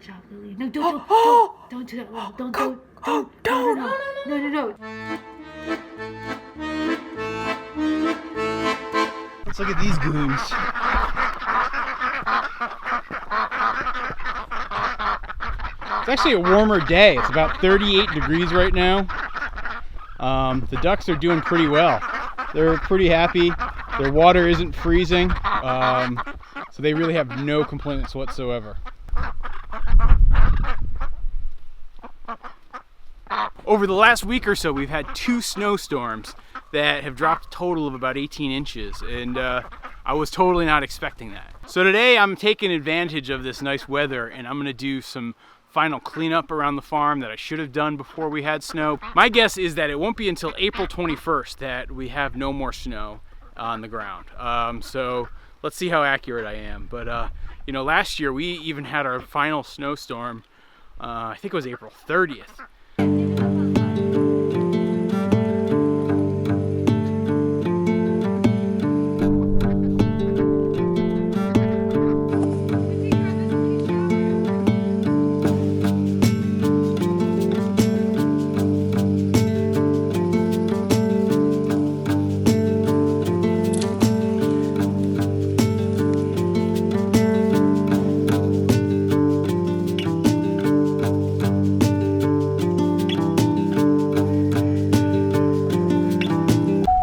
Good job, Lily. No, don't do that, Lily. No. Let's look at these goons. It's actually a warmer day. It's about 38 degrees right now. The ducks are doing pretty well. They're pretty happy. Their water isn't freezing, so they really have no complaints whatsoever. Over the last week or so, we've had 2 snowstorms that have dropped a total of about 18 inches, and I was totally not expecting that. So today I'm taking advantage of this nice weather, and I'm gonna do some final cleanup around the farm that I should have done before we had snow. My guess is that it won't be until April 21st that we have no more snow on the ground. So let's see how accurate I am. But you know, last year we even had our final snowstorm, I think it was April 30th.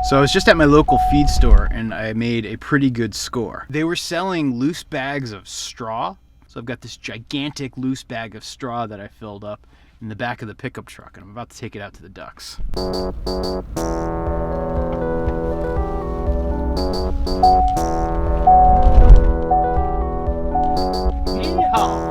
So I was just at my local feed store and I made a pretty good score. They were selling loose bags of straw. So I've got this gigantic loose bag of straw that I filled up in the back of the pickup truck, and I'm about to take it out to the ducks. Yeehaw!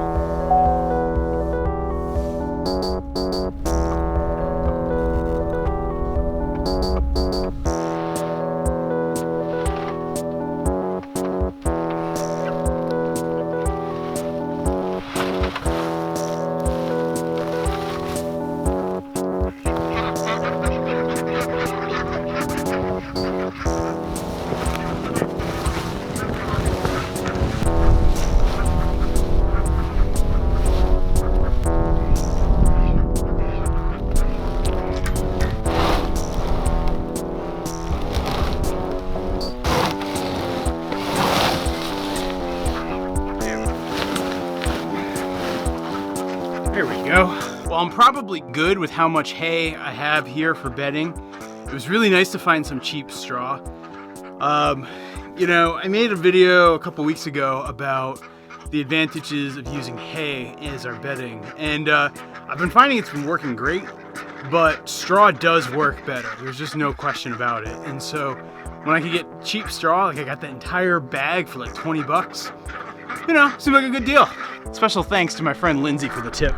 There we go. Well, I'm probably good with how much hay I have here for bedding. It was really nice to find some cheap straw. You know, I made a video a couple weeks ago about the advantages of using hay as our bedding, and I've been finding it's been working great, but straw does work better. There's just no question about it. And so when I could get cheap straw, like I got the entire bag for like 20 bucks, you know, seemed like a good deal. Special thanks to my friend Lindsay for the tip.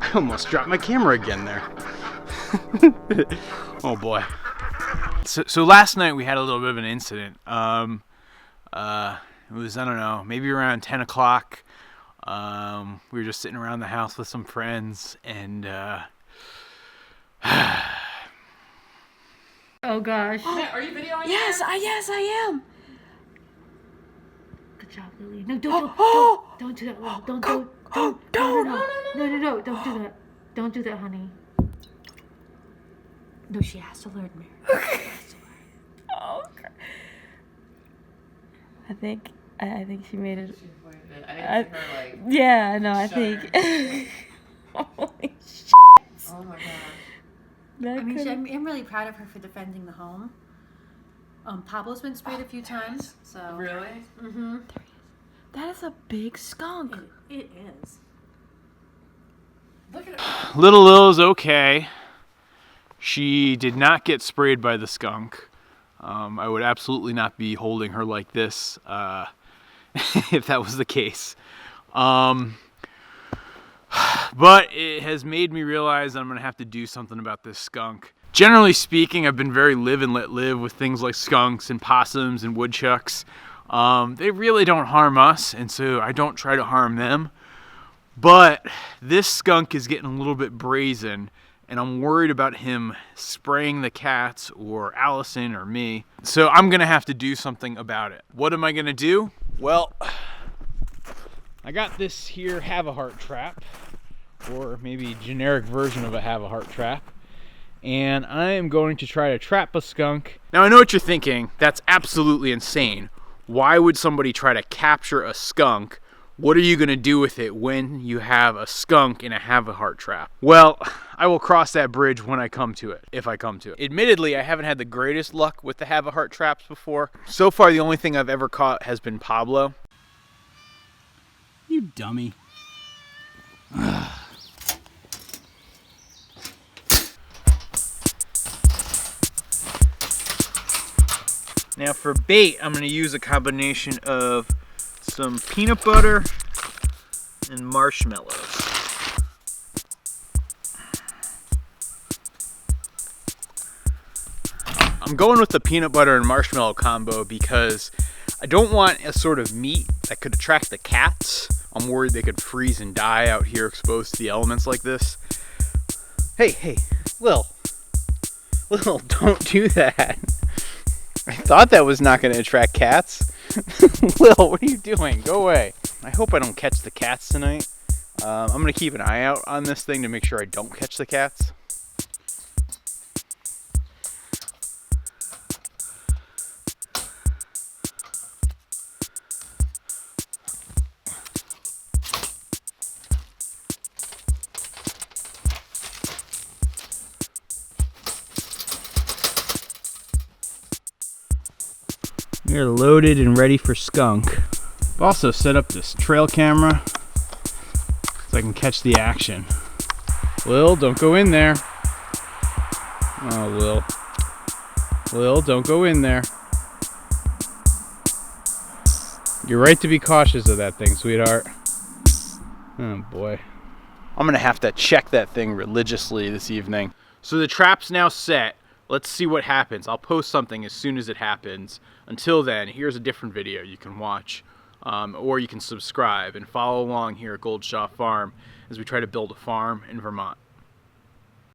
I almost dropped my camera again there. Oh boy. So last night we had a little bit of an incident. It was, I don't know, maybe around 10 o'clock. We were just sitting around the house with some friends, and Oh gosh. Are you videoing? Yes, I am. Good job, Lily. No, don't do that, Lily. No, don't do that. Don't do that, honey. No, she has to learn, Mary. Oh, okay. I think she made it. I didn't see her like. Yeah, no, I shudder. think. Holy shit. Oh my god. I'm really proud of her for defending the home. Pablo's been sprayed a few times, so. Really? Mm-hmm. That is a big skunk. It is. Look at it. Little Lil's okay. She did not get sprayed by the skunk. I would absolutely not be holding her like this if that was the case. But it has made me realize that I'm gonna have to do something about this skunk. Generally speaking, I've been very live and let live with things like skunks and possums and woodchucks. They really don't harm us, and so I don't try to harm them. But this skunk is getting a little bit brazen, and I'm worried about him spraying the cats or Allison or me. So I'm gonna have to do something about it. What am I gonna do? Well, I got this here have-a-heart trap, or maybe generic version of a have-a-heart trap, and I am going to try to trap a skunk. Now I know what you're thinking, that's absolutely insane. Why would somebody try to capture a skunk? What are you going to do with it when you have a skunk in a have-a-heart trap? Well, I will cross that bridge when I come to it, if I come to it. Admittedly, I haven't had the greatest luck with the have-a-heart traps before. So far, the only thing I've ever caught has been Pablo. You dummy. Now for bait, I'm going to use a combination of some peanut butter and marshmallows. I'm going with the peanut butter and marshmallow combo because I don't want a sort of meat that could attract the cats. I'm worried they could freeze and die out here exposed to the elements like this. Hey, Lil, don't do that. I thought that was not going to attract cats. Lil, what are you doing? Go away. I hope I don't catch the cats tonight. I'm going to keep an eye out on this thing to make sure I don't catch the cats. We are loaded and ready for skunk. I've also set up this trail camera so I can catch the action. Lil, don't go in there. Oh, Lil, don't go in there. You're right to be cautious of that thing, sweetheart. Oh boy. I'm gonna have to check that thing religiously this evening. So the trap's now set. Let's see what happens. I'll post something as soon as it happens. Until then, here's a different video you can watch, or you can subscribe and follow along here at Goldshaw Farm as we try to build a farm in Vermont.